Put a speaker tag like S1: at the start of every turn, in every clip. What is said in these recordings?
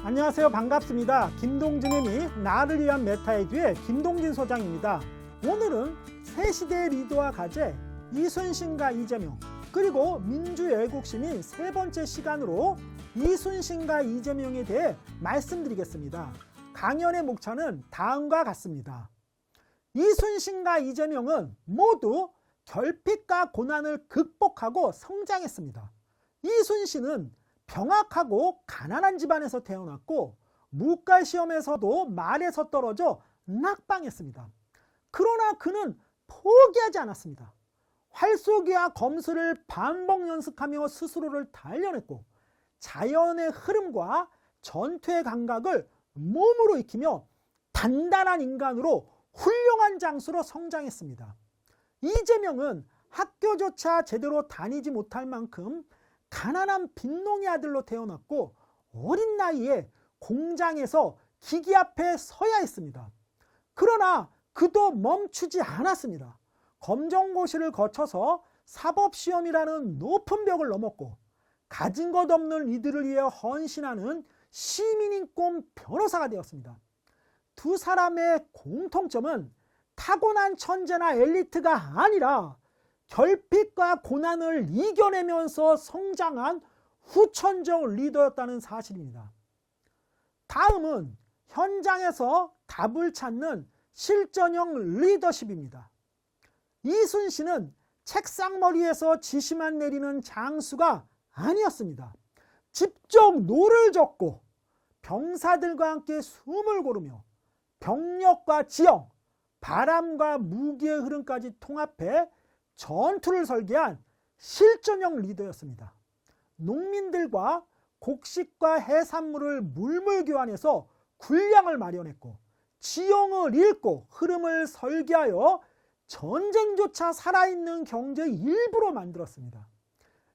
S1: 안녕하세요. 반갑습니다. 김동진의 미 나를 위한 메타에듀의 김동진 소장입니다. 오늘은 새 시대의 리더와 가제 이순신과 이재명 그리고 민주애국심의 세 번째 시간으로 이순신과 이재명에 대해 말씀드리겠습니다. 강연의 목차는 다음과 같습니다. 이순신과 이재명은 모두 결핍과 고난을 극복하고 성장했습니다. 이순신은 병학하고 가난한 집안에서 태어났고 무과시험에서도 말에서 떨어져 낙방했습니다. 그러나 그는 포기하지 않았습니다. 활쏘기와 검술을 반복 연습하며 스스로를 단련했고 자연의 흐름과 전투의 감각을 몸으로 익히며 단단한 인간으로 훌륭한 장수로 성장했습니다. 이재명은 학교조차 제대로 다니지 못할 만큼 가난한 빈농의 아들로 태어났고 어린 나이에 공장에서 기기 앞에 서야 했습니다. 그러나 그도 멈추지 않았습니다. 검정고시를 거쳐서 사법시험이라는 높은 벽을 넘었고 가진 것 없는 이들을 위해 헌신하는 시민인 꿈 변호사가 되었습니다. 두 사람의 공통점은 타고난 천재나 엘리트가 아니라 결핍과 고난을 이겨내면서 성장한 후천적 리더였다는 사실입니다. 다음은 현장에서 답을 찾는 실전형 리더십입니다. 이순신은 책상머리에서 지시만 내리는 장수가 아니었습니다. 직접 노를 젓고 병사들과 함께 숨을 고르며 병력과 지형, 바람과 무기의 흐름까지 통합해 전투를 설계한 실전형 리더였습니다. 농민들과 곡식과 해산물을 물물 교환해서 군량을 마련했고 지형을 읽고 흐름을 설계하여 전쟁조차 살아있는 경제의 일부로 만들었습니다.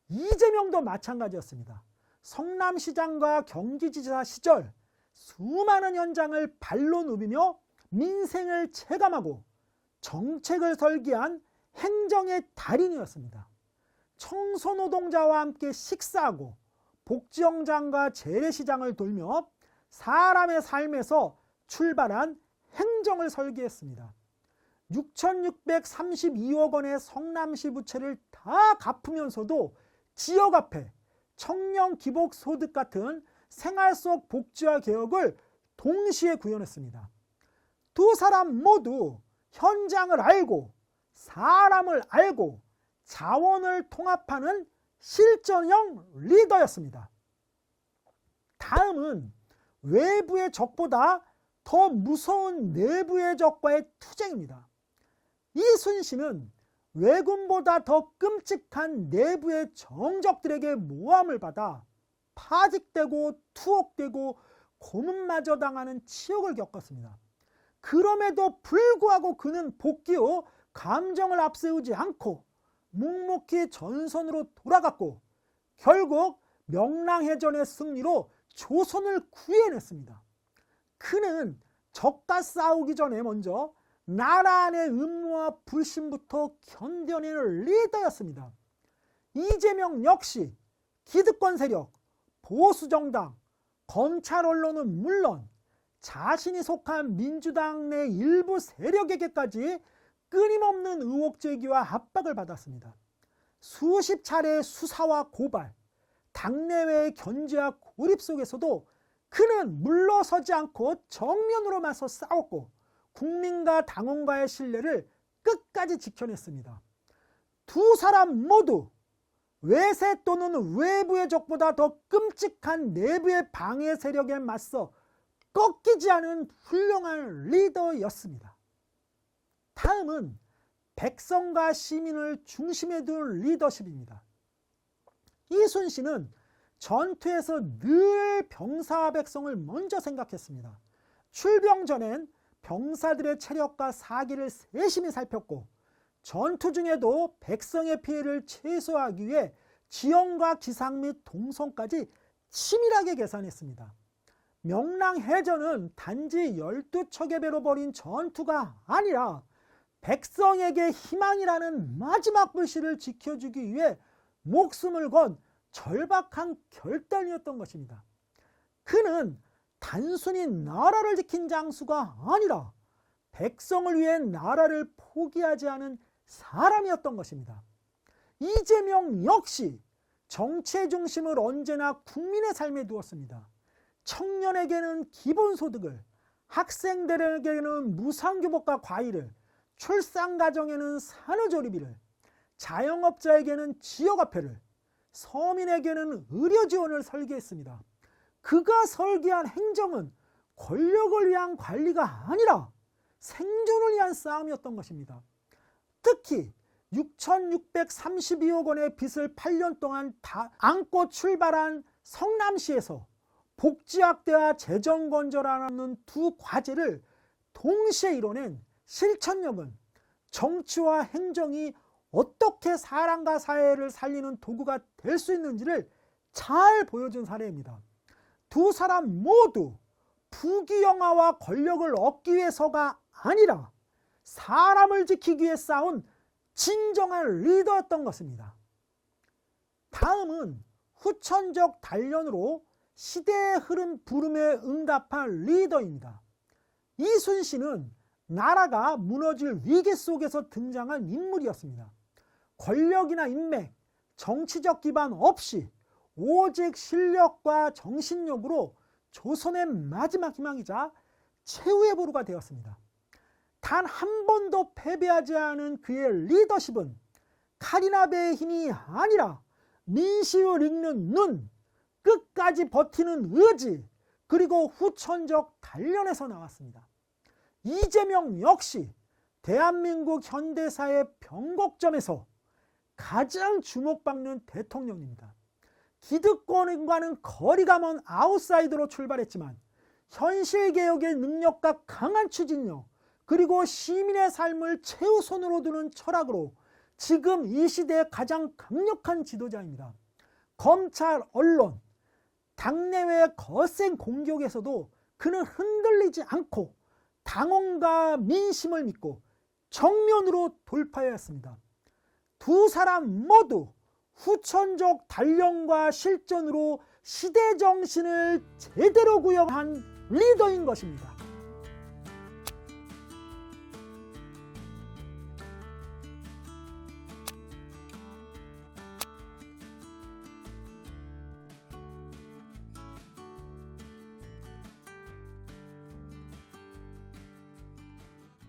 S1: 이재명도 마찬가지였습니다. 성남시장과 경기지사 시절 수많은 현장을 발로 누비며 민생을 체감하고 정책을 설계한 행정의 달인이었습니다. 청소노동자와 함께 식사하고 복지현장과 재래시장을 돌며 사람의 삶에서 출발한 행정을 설계했습니다. 6,632억 원의 성남시 부채를 다 갚으면서도 지역 앞에 청년 기복소득 같은 생활 속 복지화 개혁을 동시에 구현했습니다. 두 사람 모두 현장을 알고 사람을 알고 자원을 통합하는 실전형 리더였습니다. 다음은 외부의 적보다 더 무서운 내부의 적과의 투쟁입니다. 이순신은 외군보다 더 끔찍한 내부의 정적들에게 모함을 받아 파직되고 투옥되고 고문마저 당하는 치욕을 겪었습니다. 그럼에도 불구하고 그는 복귀 후 감정을 앞세우지 않고 묵묵히 전선으로 돌아갔고 결국 명랑해전의 승리로 조선을 구해냈습니다. 그는 적과 싸우기 전에 먼저 나라 안의 음모와 불신부터 견뎌내는 리더였습니다. 이재명 역시 기득권 세력, 보수정당, 검찰 언론은 물론 자신이 속한 민주당 내 일부 세력에게까지 끊임없는 의혹 제기와 압박을 받았습니다. 수십 차례의 수사와 고발, 당내외의 견제와 고립 속에서도 그는 물러서지 않고 정면으로 맞서 싸웠고 국민과 당원과의 신뢰를 끝까지 지켜냈습니다. 두 사람 모두 외세 또는 외부의 적보다 더 끔찍한 내부의 방해 세력에 맞서 꺾이지 않은 훌륭한 리더였습니다. 다음은 백성과 시민을 중심에 둔 리더십입니다. 이순신은 전투에서 늘 병사와 백성을 먼저 생각했습니다. 출병 전엔 병사들의 체력과 사기를 세심히 살폈고 전투 중에도 백성의 피해를 최소화하기 위해 지형과 기상 및 동선까지 치밀하게 계산했습니다. 명랑해전은 단지 12척의 배로 벌인 전투가 아니라 백성에게 희망이라는 마지막 불씨를 지켜주기 위해 목숨을 건 절박한 결단이었던 것입니다. 그는 단순히 나라를 지킨 장수가 아니라 백성을 위해 나라를 포기하지 않은 사람이었던 것입니다. 이재명 역시 정치의 중심을 언제나 국민의 삶에 두었습니다. 청년에게는 기본소득을, 학생들에게는 무상교복과 과일을, 출산가정에는 산후조리비를, 자영업자에게는 지역화폐를, 서민에게는 의료지원을 설계했습니다. 그가 설계한 행정은 권력을 위한 관리가 아니라 생존을 위한 싸움이었던 것입니다. 특히 6,632억 원의 빚을 8년 동안 다 안고 출발한 성남시에서 복지확대와 재정건전하는 두 과제를 동시에 이뤄낸 실천력은 정치와 행정이 어떻게 사람과 사회를 살리는 도구가 될 수 있는지를 잘 보여준 사례입니다. 두 사람 모두 부귀영화와 권력을 얻기 위해서가 아니라 사람을 지키기 위해 싸운 진정한 리더였던 것입니다. 다음은 후천적 단련으로 시대의 흐름 부름에 응답한 리더입니다. 이순신은 나라가 무너질 위기 속에서 등장한 인물이었습니다. 권력이나 인맥, 정치적 기반 없이 오직 실력과 정신력으로 조선의 마지막 희망이자 최후의 보루가 되었습니다. 단 한 번도 패배하지 않은 그의 리더십은 칼이나 배의 힘이 아니라 민심을 읽는 눈, 끝까지 버티는 의지, 그리고 후천적 단련에서 나왔습니다. 이재명 역시 대한민국 현대사의 변곡점에서 가장 주목받는 대통령입니다. 기득권과는 거리가 먼 아웃사이더로 출발했지만 현실개혁의 능력과 강한 추진력, 그리고 시민의 삶을 최우선으로 두는 철학으로 지금 이 시대의 가장 강력한 지도자입니다. 검찰, 언론, 당내외의 거센 공격에서도 그는 흔들리지 않고 당원과 민심을 믿고 정면으로 돌파하였습니다. 두 사람 모두 후천적 단련과 실전으로 시대 정신을 제대로 구현한 리더인 것입니다.